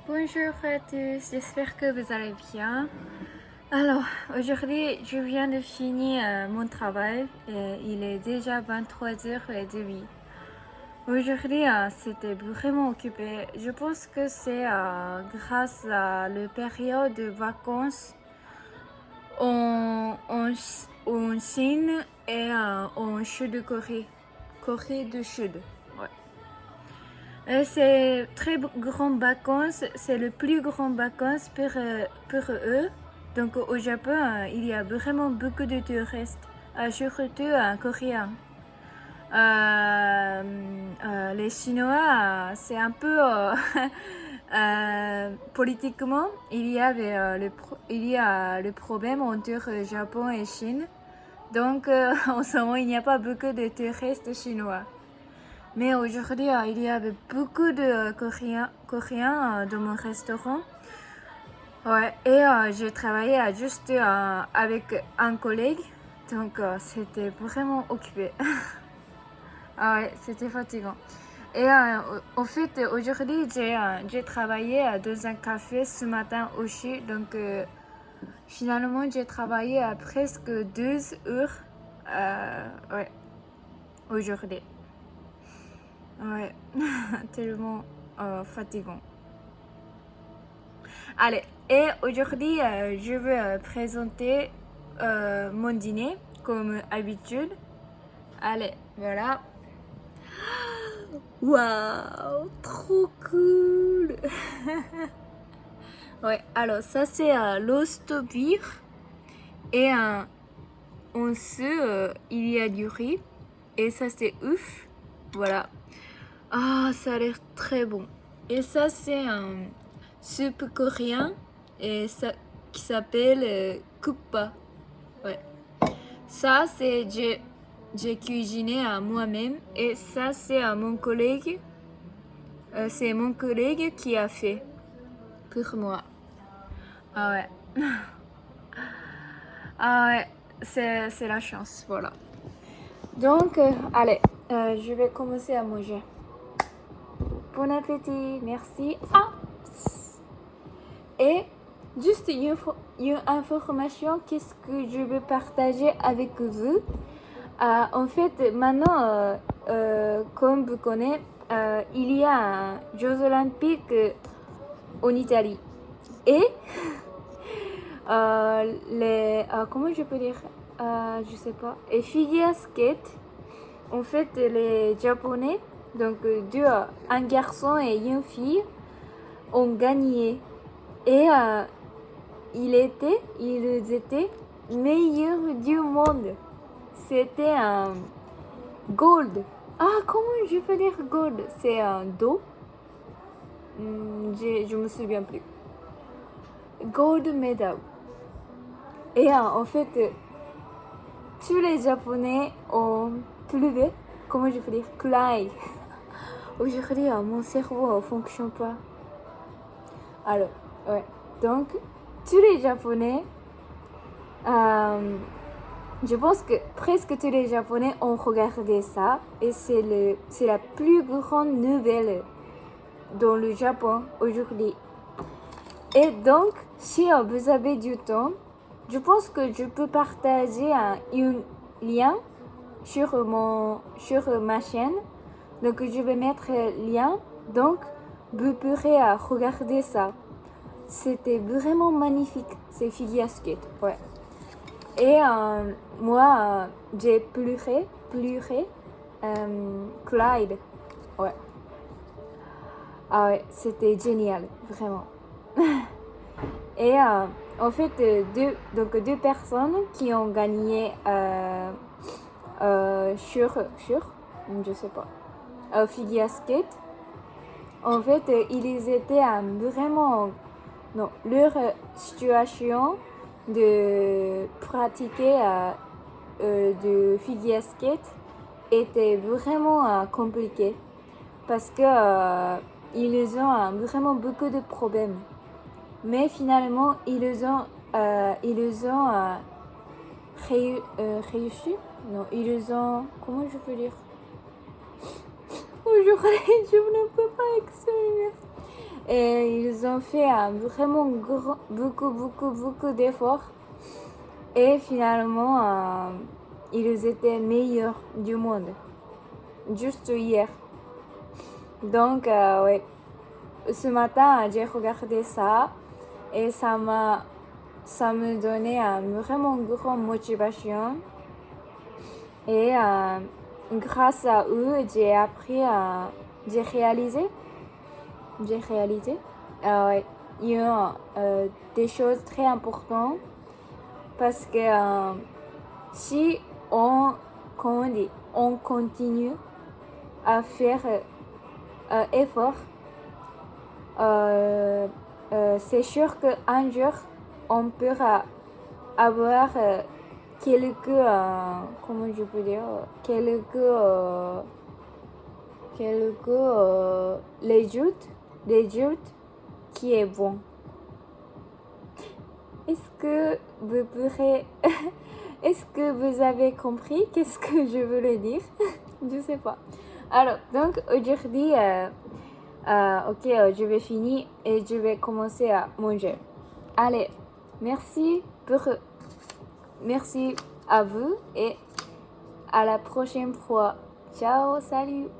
Bonjour à tous, j'espère que vous allez bien. Alors, aujourd'hui, je viens de finir mon travail et il est déjà 23h30. Aujourd'hui, c'était vraiment occupé. Je pense que c'est grâce à la période de vacances en Chine et en Sud-Corée. Corée du Sud. Ouais. C'est très grand vacances, c'est le plus grand vacances pour eux. Donc au Japon, il y a vraiment beaucoup de touristes, surtout coréens. Les Chinois, c'est un peu politiquement, il y a le problème entre Japon et Chine. Donc en ce moment, il n'y a pas beaucoup de touristes chinois. Mais aujourd'hui, il y avait beaucoup de Coréens dans mon restaurant. Ouais, et j'ai travaillé juste avec un collègue. Donc, c'était vraiment occupé. Ah ouais, c'était fatigant. Et en fait, aujourd'hui, j'ai travaillé dans un café ce matin aussi. Donc, finalement, j'ai travaillé à presque 12 heures ouais, aujourd'hui. Ouais, tellement fatigant. Allez, et aujourd'hui, je vais présenter mon dîner comme habitude. Allez, voilà. Waouh, trop cool. Ouais, alors ça c'est l'ost beef et en dessous il y a du riz et ça c'est ouf. Voilà. Ah, ça a l'air très bon. Et ça, c'est un soupe coréen et ça, qui s'appelle kuppa. Ouais. Ça, j'ai cuisiné à moi-même et ça, c'est à mon collègue. C'est mon collègue qui a fait pour moi. Ah ouais. Ah ouais, c'est la chance, voilà. Donc, allez, je vais commencer à manger. Bon appétit, merci. Ah! Et juste une information, qu'est-ce que je veux partager avec vous? En fait, maintenant, comme vous connaissez, il y a un Jeux Olympiques en Italie. Et comment je peux dire? Je sais pas. Et figure skate, en fait, les Japonais, donc un garçon et une fille, ont gagné. Et ils étaient meilleurs du monde. C'était un gold. Ah, comment je peux dire gold? C'est un dos. Je me souviens plus. Gold medal. Et en fait, tous les Japonais ont pleuré. Comment je peux dire? Cry. Aujourd'hui, mon cerveau ne fonctionne pas. Alors, ouais. Donc, tous les Japonais, je pense que presque tous les Japonais ont regardé ça et c'est la plus grande nouvelle dans le Japon aujourd'hui. Et donc, si vous avez du temps, je pense que je peux partager un lien sur ma chaîne. Donc, je vais mettre le lien. Donc, vous pourrez regarder ça. C'était vraiment magnifique, ces figure skate. Ouais. Et moi, j'ai pleuré, Clyde. Ouais. Ah ouais, c'était génial, vraiment. Et en fait, deux personnes qui ont gagné je sais pas, figure skate. En fait, ils étaient vraiment, non, leur situation de pratiquer de figure skate était vraiment compliquée parce que ils ont vraiment beaucoup de problèmes. Mais finalement, ils ont réussi. Non, ils ont, comment je peux dire? Aujourd'hui, je ne peux pas exprimer. Et ils ont fait vraiment beaucoup d'efforts. Et finalement, ils étaient meilleurs du monde. Juste hier. Donc, ouais. Ce matin, j'ai regardé ça. Et ça me donnait vraiment grande motivation. Et grâce à eux, j'ai réalisé ouais, il y a des choses très importantes parce que si comment on dit, on continue à faire effort, c'est sûr qu'un jour, on pourra avoir quelques, comment je peux dire, résultats qui est bon. Est-ce que vous pourrez, est-ce que vous avez compris qu'est-ce que je voulais dire? Je sais pas. Alors, donc aujourd'hui, ok, je vais finir et je vais commencer à manger. Allez, merci à vous et à la prochaine fois. Ciao, salut!